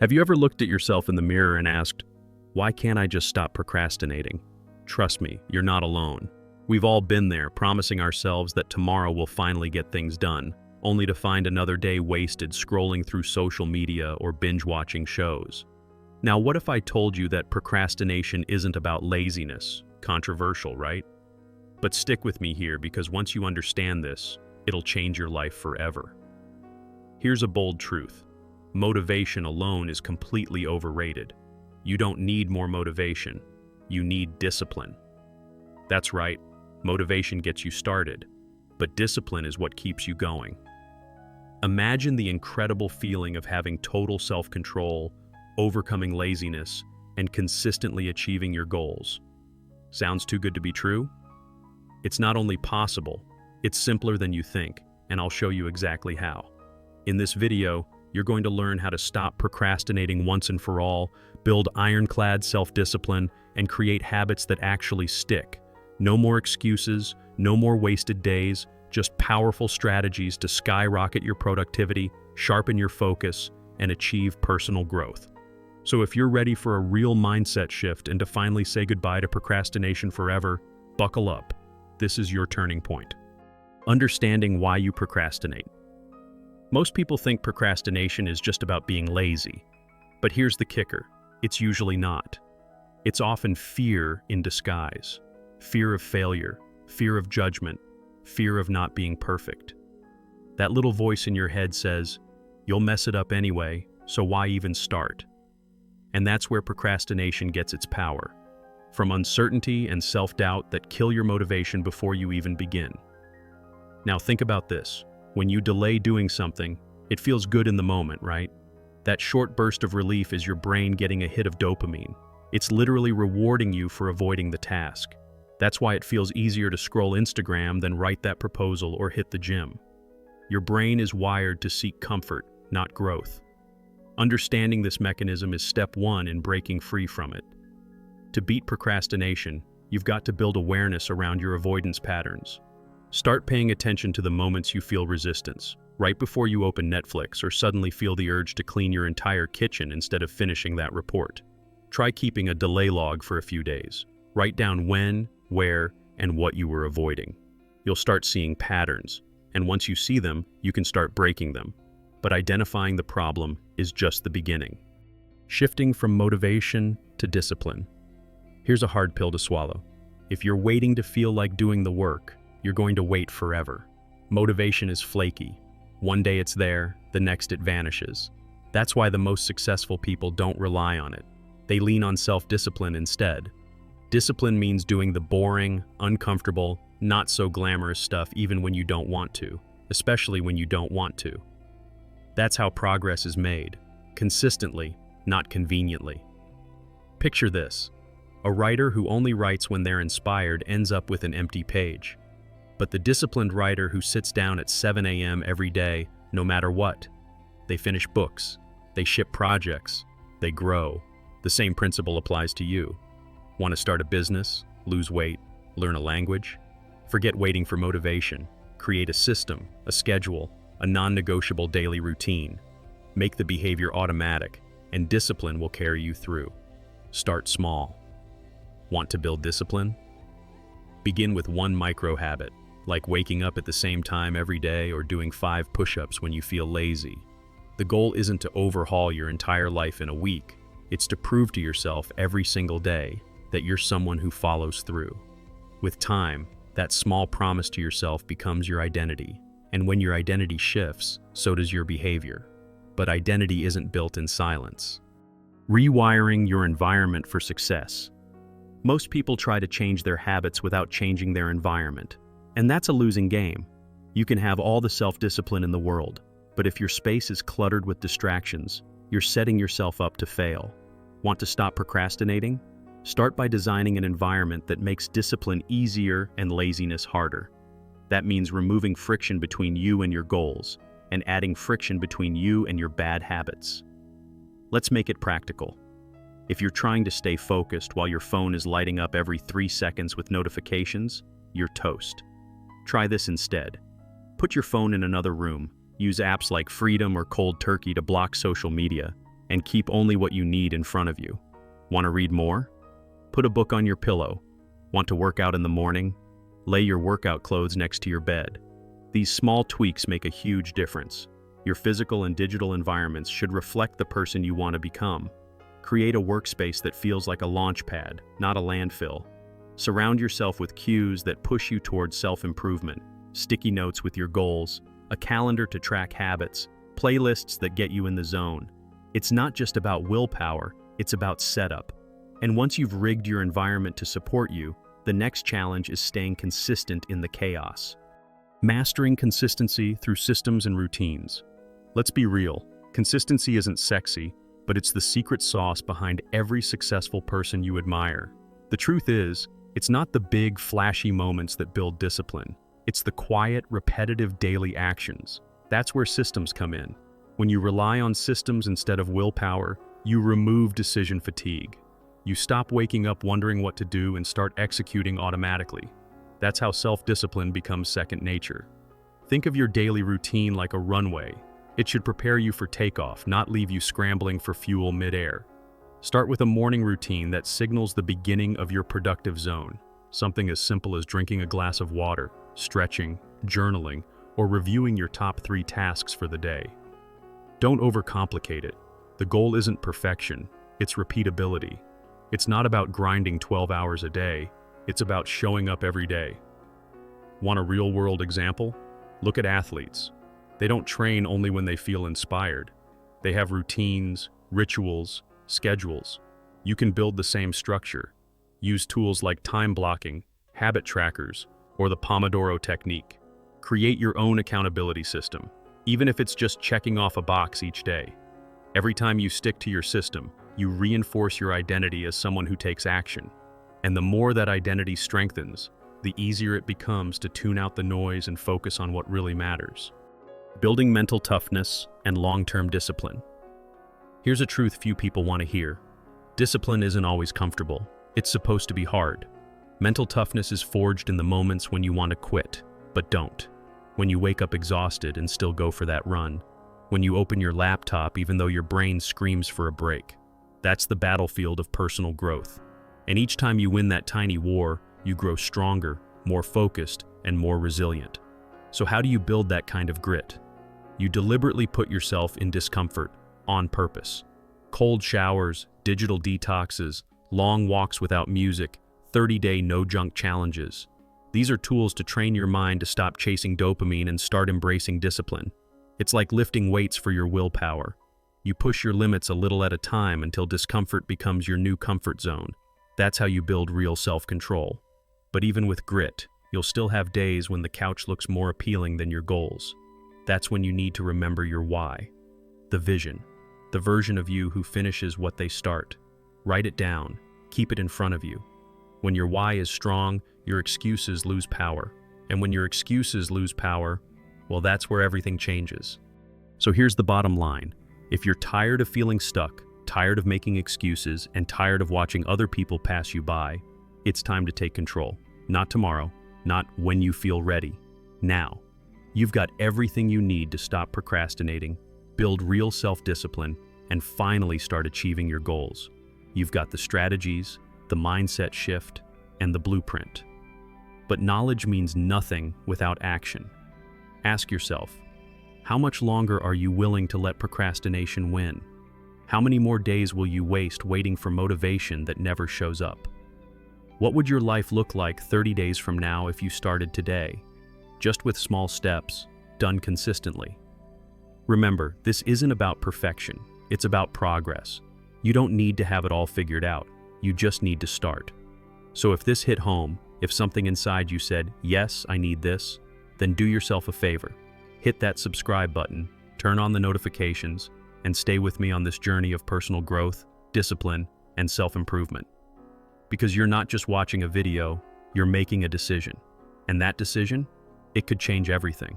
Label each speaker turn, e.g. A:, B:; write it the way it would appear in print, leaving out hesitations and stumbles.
A: Have you ever looked at yourself in the mirror and asked, why can't I just stop procrastinating? Trust me, you're not alone. We've all been there, promising ourselves that tomorrow we'll finally get things done, only to find another day wasted scrolling through social media or binge-watching shows. Now, what if I told you that procrastination isn't about laziness? Controversial, right? But stick with me here, because once you understand this, it'll change your life forever. Here's a bold truth. Motivation alone is completely overrated. You don't need more motivation. You need discipline. That's right, motivation gets you started, but discipline is what keeps you going. Imagine the incredible feeling of having total self-control, overcoming laziness, and consistently achieving your goals. Sounds too good to be true? It's not only possible, it's simpler than you think, and I'll show you exactly how. In this video, you're going to learn how to stop procrastinating once and for all, build ironclad self-discipline, and create habits that actually stick. No more excuses, no more wasted days, just powerful strategies to skyrocket your productivity, sharpen your focus, and achieve personal growth. So if you're ready for a real mindset shift and to finally say goodbye to procrastination forever, buckle up. This is your turning point. Understanding why you procrastinate. Most people think procrastination is just about being lazy. But here's the kicker. It's usually not. It's often fear in disguise. Fear of failure, fear of judgment, fear of not being perfect. That little voice in your head says, you'll mess it up anyway, so why even start? And that's where procrastination gets its power. From uncertainty and self-doubt that kill your motivation before you even begin. Now think about this. When you delay doing something, it feels good in the moment, right? That short burst of relief is your brain getting a hit of dopamine. It's literally rewarding you for avoiding the task. That's why it feels easier to scroll Instagram than write that proposal or hit the gym. Your brain is wired to seek comfort, not growth. Understanding this mechanism is step one in breaking free from it. To beat procrastination, you've got to build awareness around your avoidance patterns. Start paying attention to the moments you feel resistance, right before you open Netflix or suddenly feel the urge to clean your entire kitchen instead of finishing that report. Try keeping a delay log for a few days. Write down when, where, and what you were avoiding. You'll start seeing patterns, and once you see them, you can start breaking them. But identifying the problem is just the beginning. Shifting from motivation to discipline. Here's a hard pill to swallow. If you're waiting to feel like doing the work, you're going to wait forever. Motivation is flaky. One day it's there, the next it vanishes. That's why the most successful people don't rely on it. They lean on self-discipline instead. Discipline means doing the boring, uncomfortable, not so glamorous stuff even when you don't want to, especially when you don't want to. That's how progress is made, consistently, not conveniently. Picture this. A writer who only writes when they're inspired ends up with an empty page. But the disciplined writer who sits down at 7 a.m. every day, no matter what, they finish books, they ship projects, they grow. The same principle applies to you. Want to start a business, lose weight, learn a language? Forget waiting for motivation. Create a system, a schedule, a non-negotiable daily routine. Make the behavior automatic, and discipline will carry you through. Start small. Want to build discipline? Begin with one micro habit, like waking up at the same time every day or doing 5 push-ups when you feel lazy. The goal isn't to overhaul your entire life in a week. It's to prove to yourself every single day that you're someone who follows through. With time, that small promise to yourself becomes your identity. And when your identity shifts, so does your behavior. But identity isn't built in silence. Rewiring your environment for success. Most people try to change their habits without changing their environment. And that's a losing game. You can have all the self-discipline in the world, but if your space is cluttered with distractions, you're setting yourself up to fail. Want to stop procrastinating? Start by designing an environment that makes discipline easier and laziness harder. That means removing friction between you and your goals, and adding friction between you and your bad habits. Let's make it practical. If you're trying to stay focused while your phone is lighting up every 3 seconds with notifications, you're toast. Try this instead. Put your phone in another room. Use apps like Freedom or Cold Turkey to block social media. and keep only what you need in front of you. Want to read more? Put a book on your pillow. Want to work out in the morning? Lay your workout clothes next to your bed. These small tweaks make a huge difference. Your physical and digital environments should reflect the person you want to become. Create a workspace that feels like a launch pad, not a landfill. Surround yourself with cues that push you towards self-improvement, sticky notes with your goals, a calendar to track habits, playlists that get you in the zone. It's not just about willpower, it's about setup. And once you've rigged your environment to support you, the next challenge is staying consistent in the chaos. Mastering consistency through systems and routines. Let's be real, consistency isn't sexy, but it's the secret sauce behind every successful person you admire. The truth is, it's not the big, flashy moments that build discipline. It's the quiet, repetitive daily actions. That's where systems come in. When you rely on systems instead of willpower, you remove decision fatigue. You stop waking up wondering what to do and start executing automatically. That's how self-discipline becomes second nature. Think of your daily routine like a runway. It should prepare you for takeoff, not leave you scrambling for fuel mid-air. Start with a morning routine that signals the beginning of your productive zone. Something as simple as drinking a glass of water, stretching, journaling, or reviewing your top 3 tasks for the day. Don't overcomplicate it. The goal isn't perfection, it's repeatability. It's not about grinding 12 hours a day, it's about showing up every day. Want a real-world example? Look at athletes. They don't train only when they feel inspired. They have routines, rituals, schedules. You can build the same structure. Use tools like time blocking, habit trackers, or the Pomodoro technique. Create your own accountability system, even if it's just checking off a box each day. Every time you stick to your system, you reinforce your identity as someone who takes action. And the more that identity strengthens, the easier it becomes to tune out the noise and focus on what really matters. Building mental toughness and long-term discipline. Here's a truth few people want to hear. Discipline isn't always comfortable. It's supposed to be hard. Mental toughness is forged in the moments when you want to quit, but don't. When you wake up exhausted and still go for that run. When you open your laptop even though your brain screams for a break. That's the battlefield of personal growth. And each time you win that tiny war, you grow stronger, more focused, and more resilient. So how do you build that kind of grit? You deliberately put yourself in discomfort, on purpose. Cold showers, digital detoxes, long walks without music, 30-day no-junk challenges. These are tools to train your mind to stop chasing dopamine and start embracing discipline. It's like lifting weights for your willpower. You push your limits a little at a time until discomfort becomes your new comfort zone. That's how you build real self-control. But even with grit, you'll still have days when the couch looks more appealing than your goals. That's when you need to remember your why. The vision. The version of you who finishes what they start. Write it down. Keep it in front of you. When your why is strong, your excuses lose power. And when your excuses lose power, well, that's where everything changes. So here's the bottom line. If you're tired of feeling stuck, tired of making excuses, and tired of watching other people pass you by, it's time to take control. Not tomorrow, not when you feel ready. Now. You've got everything you need to stop procrastinating, build real self-discipline, and finally start achieving your goals. You've got the strategies, the mindset shift, and the blueprint. But knowledge means nothing without action. Ask yourself, how much longer are you willing to let procrastination win? How many more days will you waste waiting for motivation that never shows up? What would your life look like 30 days from now if you started today? Just with small steps, done consistently. Remember, this isn't about perfection, it's about progress. You don't need to have it all figured out, you just need to start. So if this hit home, if something inside you said, yes, I need this, then do yourself a favor. Hit that subscribe button, turn on the notifications, and stay with me on this journey of personal growth, discipline, and self-improvement. Because you're not just watching a video, you're making a decision. And that decision, it could change everything.